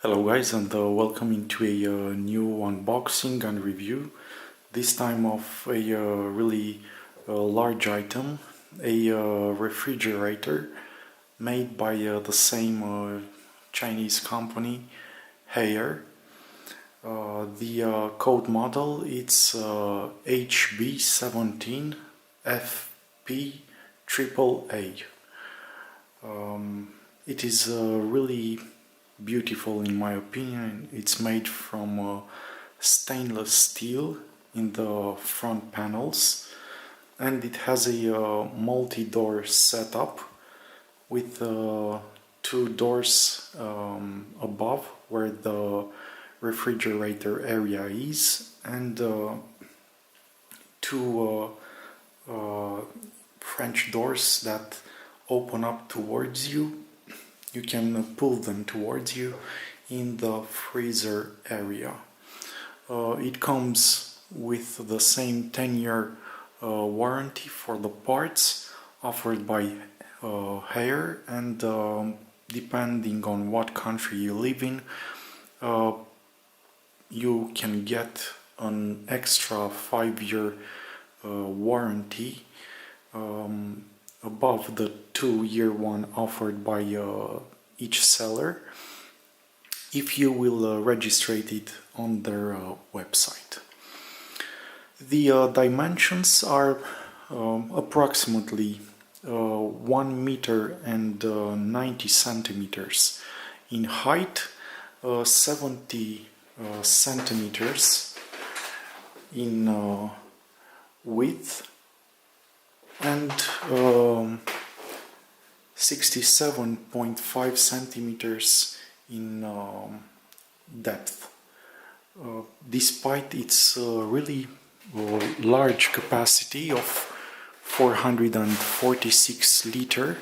Hello guys, and welcome into a new unboxing and review, this time of a really large item, a refrigerator made by the same Chinese company, HAIER. The code model it's HB17FPAAA. It is really beautiful in my opinion. It's made from stainless steel in the front panels, and it has a multi-door setup with two doors above where the refrigerator area is, and two French doors that open up towards you. You can pull them towards you in the freezer area. It comes with the same 10-year warranty for the parts offered by HAIER, and depending on what country you live in, you can get an extra 5-year warranty above the 2-year one offered by each seller, if you will register it on their website. The dimensions are approximately 1 meter and 90 centimeters in height, 70 centimeters in width, and 67.5 centimeters in depth. Despite its really large capacity of 446 liters,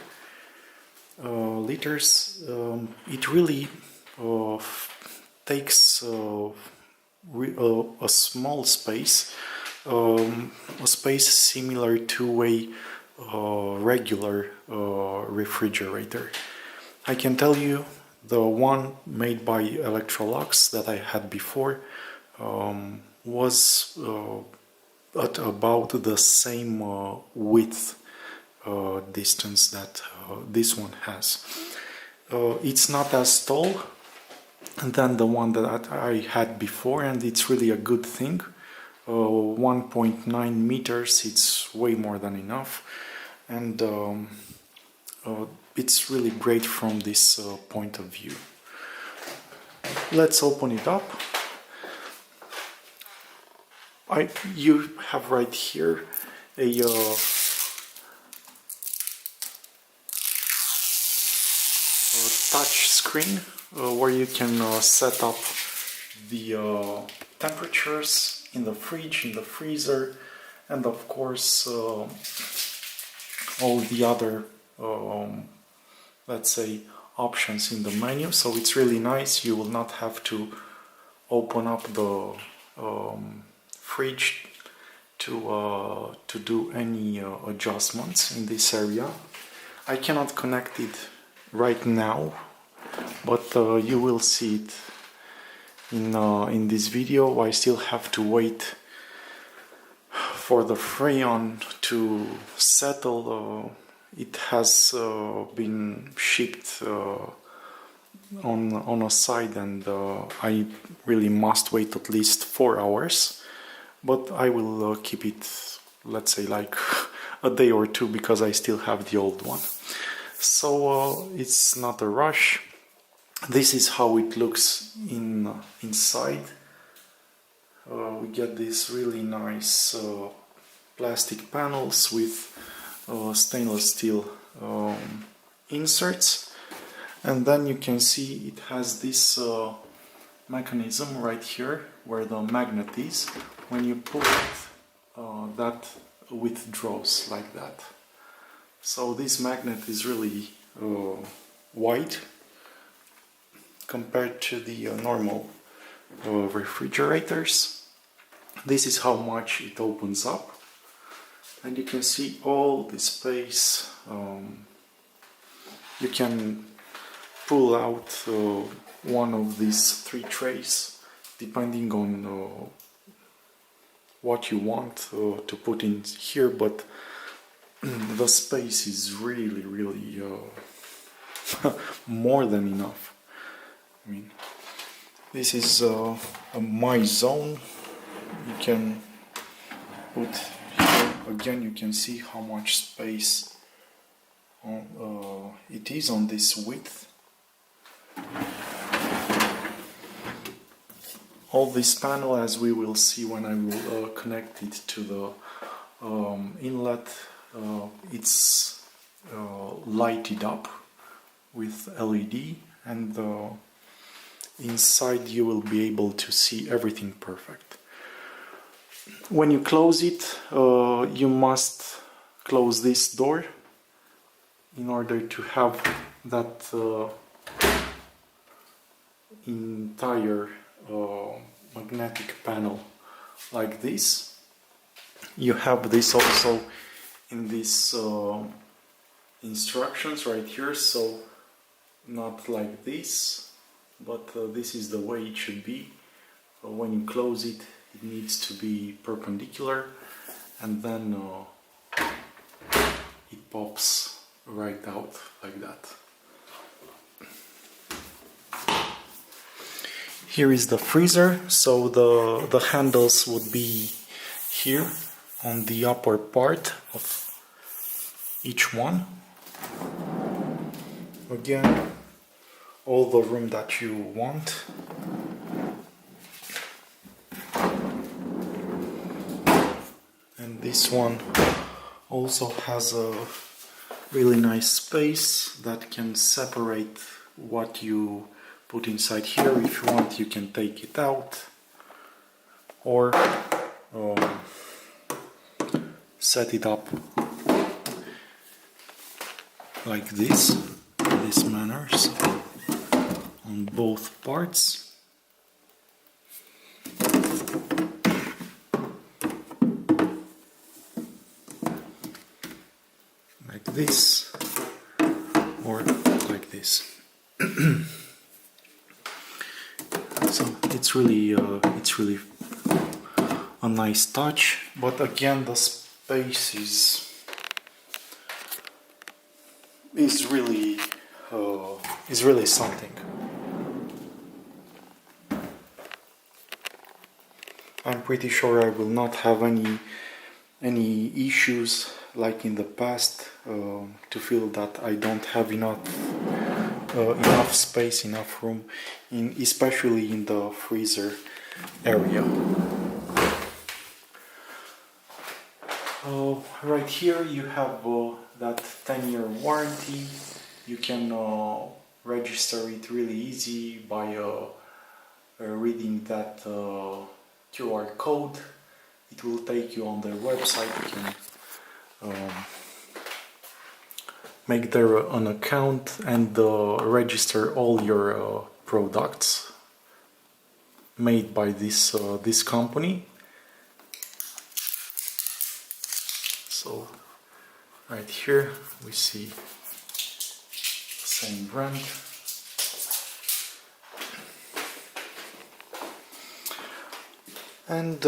it really takes a small space, a space similar to a regular refrigerator. I can tell you the one made by Electrolux that I had before was at about the same width distance that this one has. It's not as tall than the one that I had before, and it's really a good thing. 1.9 meters, it's way more than enough, and it's really great from this point of view. Let's open it up. You have right here a touch screen where you can set up the temperatures in the fridge, in the freezer, and of course all the other let's say options in the menu. So it's really nice. You will not have to open up the fridge to do any adjustments in this area. I cannot connect it right now, but you will see it in this video. I still have to wait for the Freon to settle. It has been shipped on a side, and I really must wait at least 4 hours, but I will keep it, let's say, like a day or two, because I still have the old one. So it's not a rush. This is how it looks inside. We get these really nice plastic panels with stainless steel inserts, and then you can see it has this mechanism right here where the magnet is. When you pull it, that withdraws like that. So this magnet is really wide compared to the normal refrigerators. This is how much it opens up, and you can see all the space. You can pull out one of these 3 trays, depending on what you want to put in here, but the space is really more than enough. I mean, this is my zone. You can put here, again you can see how much space it is on this width. All this panel, as we will see when I will connect it to the inlet, it's lighted up with LED, and inside you will be able to see everything perfect. When you close it, you must close this door in order to have that entire magnetic panel like this. You have this also in these instructions right here, so not like this, but this is the way it should be. When you close it, it needs to be perpendicular, and then it pops right out like that. Here is the freezer, so the handles would be here on the upper part of each one. Again, all the room that you want. And this one also has a really nice space that can separate what you put inside here. If you want, you can take it out, or set it up like this, in this manner, so on both parts. Like this, or like this. So it's really a nice touch, but again the space is really something. I'm pretty sure I will not have any issues like in the past to feel that I don't have enough space, enough room, especially in the freezer area. Right here you have that 10-year warranty. You can register it really easy by reading that QR code. It will take you on their website. You can make there an account and register all your products made by this company. So right here we see the same brand. And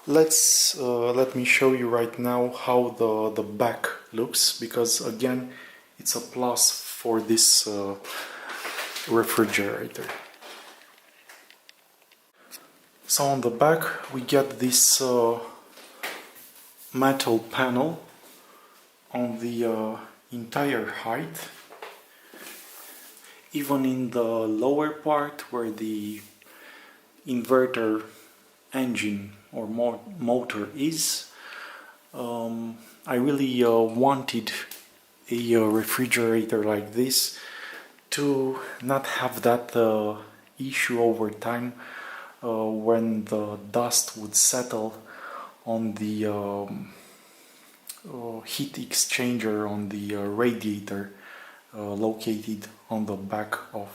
let me show you right now how the back looks, because again it's a plus for this refrigerator. So on the back we get this metal panel on the entire height, even in the lower part where the inverter engine or motor is. I really wanted a refrigerator like this to not have that issue over time when the dust would settle on the heat exchanger on the radiator located on the back of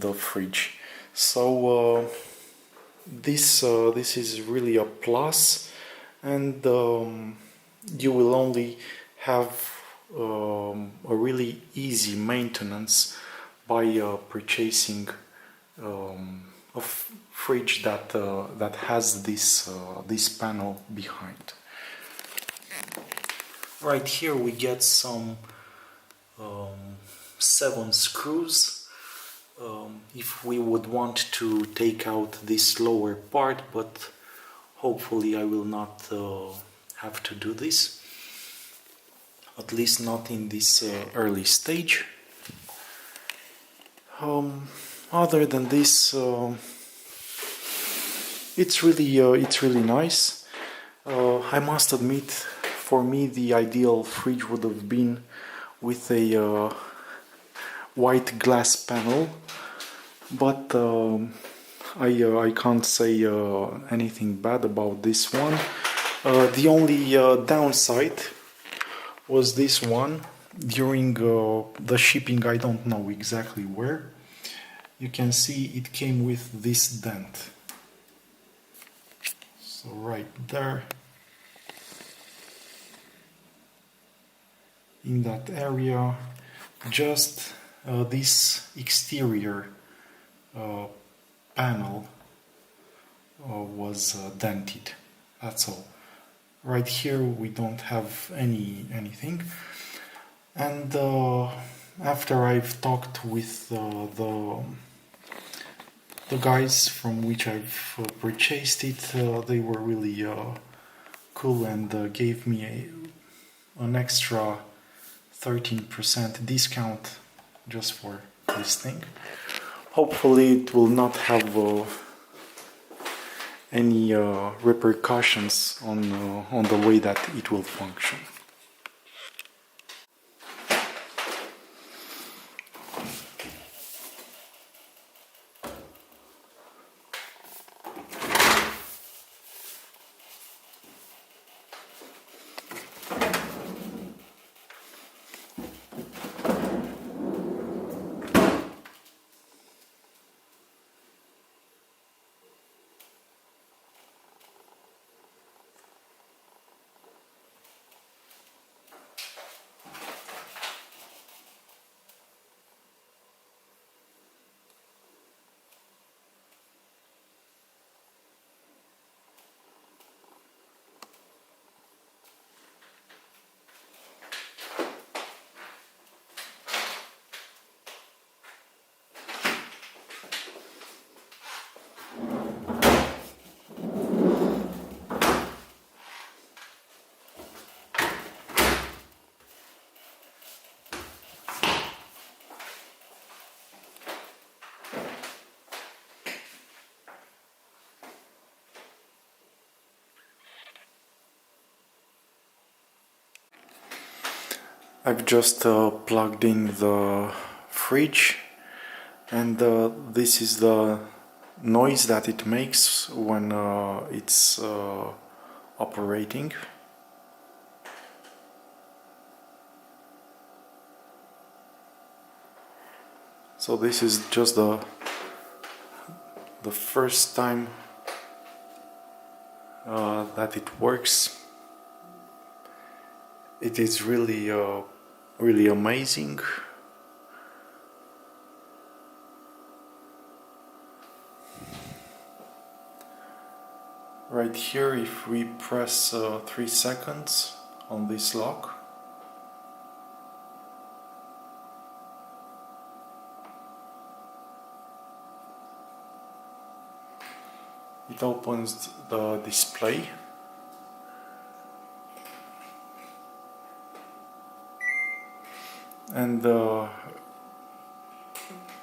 the fridge. So this is really a plus, and you will only have a really easy maintenance by purchasing a fridge that that has this panel behind. Right here we get some 7 screws if we would want to take out this lower part, but hopefully I will not have to do this, at least not in this early stage. Other than this, it's really nice. I must admit, for me the ideal fridge would have been with a white glass panel, but I can't say anything bad about this one. The only downside was this one. During the shipping, I don't know exactly where, you can see it came with this dent. So right there, in that area, just this exterior panel was dented. That's all. Right here we don't have anything. And after I've talked with the guys from which I've purchased it, they were really cool and gave me an extra 13% discount just for this thing. Hopefully it will not have any repercussions on the way that it will function. I've just plugged in the fridge, and this is the noise that it makes when it's operating. So this is just the first time that it works. It is really really amazing. Right here, if we press 3 seconds on this lock, it opens the display. And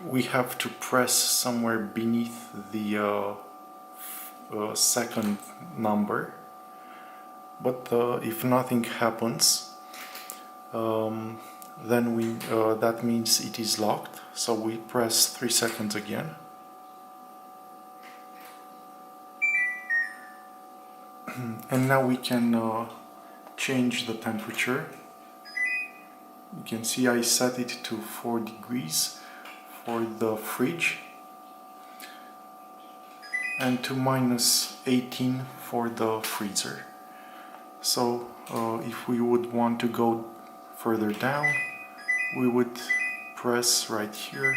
we have to press somewhere beneath the second number, but if nothing happens, then that means it is locked. So we press 3 seconds again, and now we can change the temperature. You can see I set it to 4 degrees for the fridge and to -18 for the freezer. So if we would want to go further down, we would press right here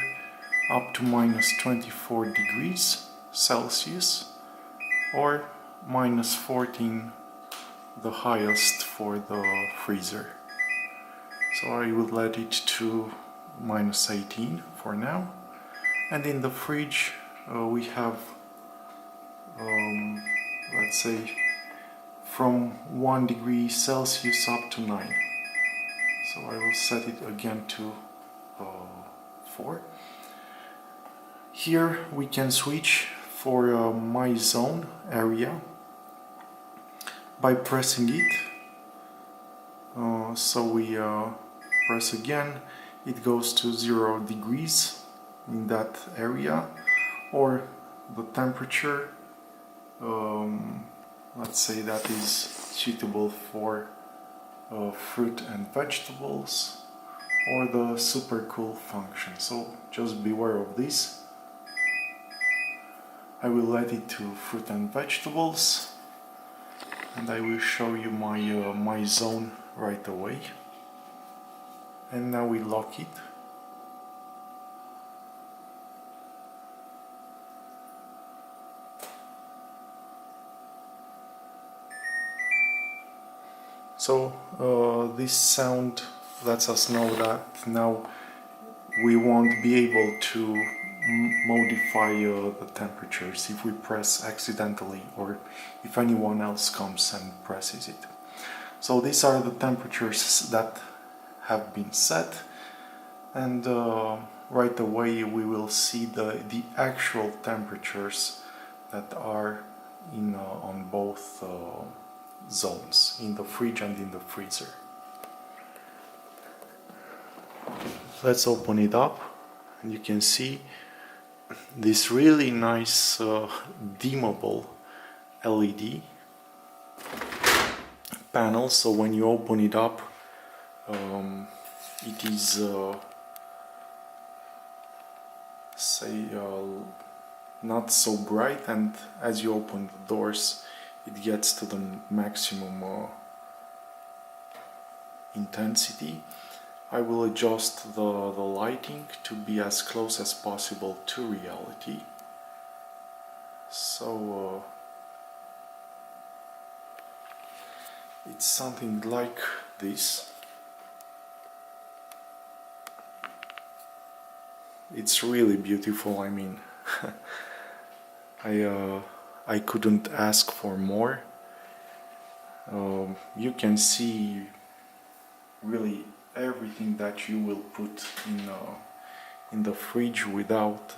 up to -24°C or -14, the highest for the freezer. So I would let it to -18 for now. And in the fridge we have, let's say, from 1°C up to 9. So I will set it again to 4. Here we can switch for my zone area by pressing it. So we press again, it goes to 0 degrees in that area, or the temperature, let's say that is suitable for fruit and vegetables, or the super cool function. So just beware of this. I will let it to fruit and vegetables, and I will show you my zone right away. And now we lock it. So this sound lets us know that now we won't be able to modify the temperatures if we press accidentally, or if anyone else comes and presses it. So these are the temperatures that have been set, and right away we will see the actual temperatures that are in on both zones, in the fridge and in the freezer. Let's open it up, and you can see this really nice dimmable LED panel. So when you open it up, it is not so bright, and as you open the doors it gets to the maximum intensity. I will adjust the lighting to be as close as possible to reality. So it's something like this. It's really beautiful. I mean, I couldn't ask for more. You can see really everything that you will put in the fridge without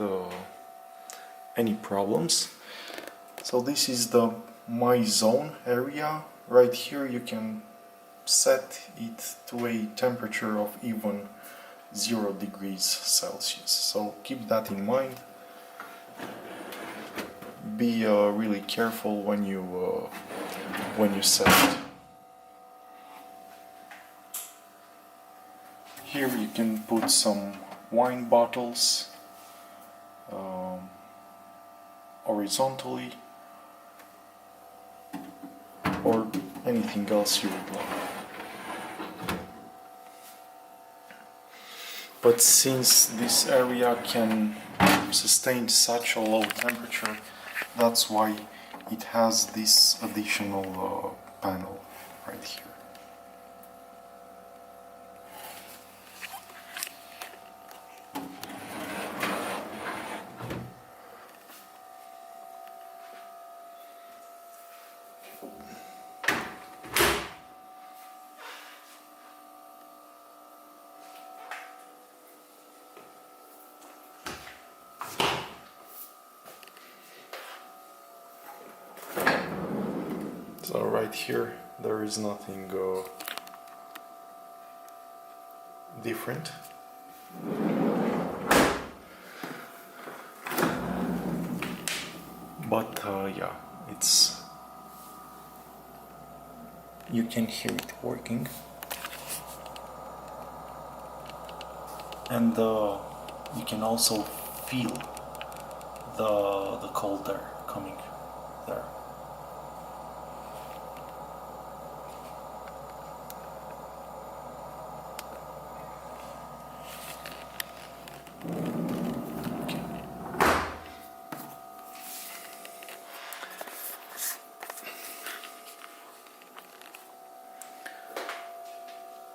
any problems. So this is the my zone area. Right here you can set it to a temperature of even 0 degrees Celsius. So keep that in mind. Be really careful when you set it. Here you can put some wine bottles horizontally, or anything else you would like. But since this area can sustain such a low temperature, that's why it has this additional panel right here. So right here there is nothing different. But yeah, you can hear it working, and you can also feel the cold air coming there.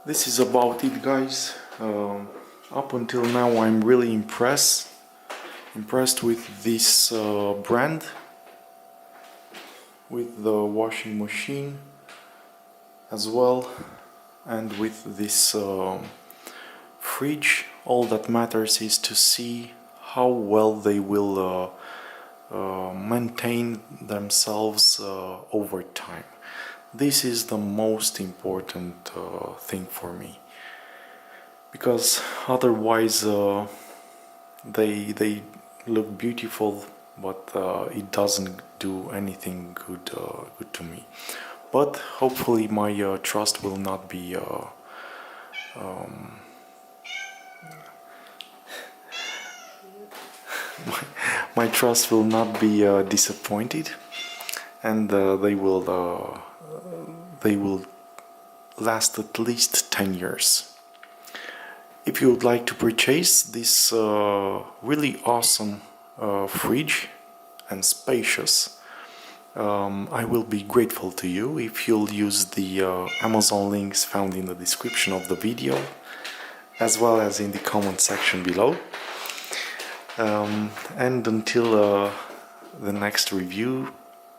this is about it, guys. Up until now I'm really impressed with this brand, with the washing machine as well, and with this fridge. All that matters is to see how well they will maintain themselves over time. This is the most important thing for me, because otherwise they look beautiful, but it doesn't do anything good to me. But hopefully my trust will not be my trust will not be disappointed, and they will last at least 10 years. If you would like to purchase this really awesome fridge and spacious, I will be grateful to you if you'll use the Amazon links found in the description of the video, as well as in the comment section below. And until the next review,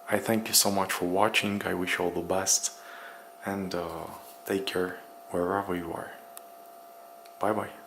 I thank you so much for watching. I wish you all the best, and take care wherever you are. Bye bye.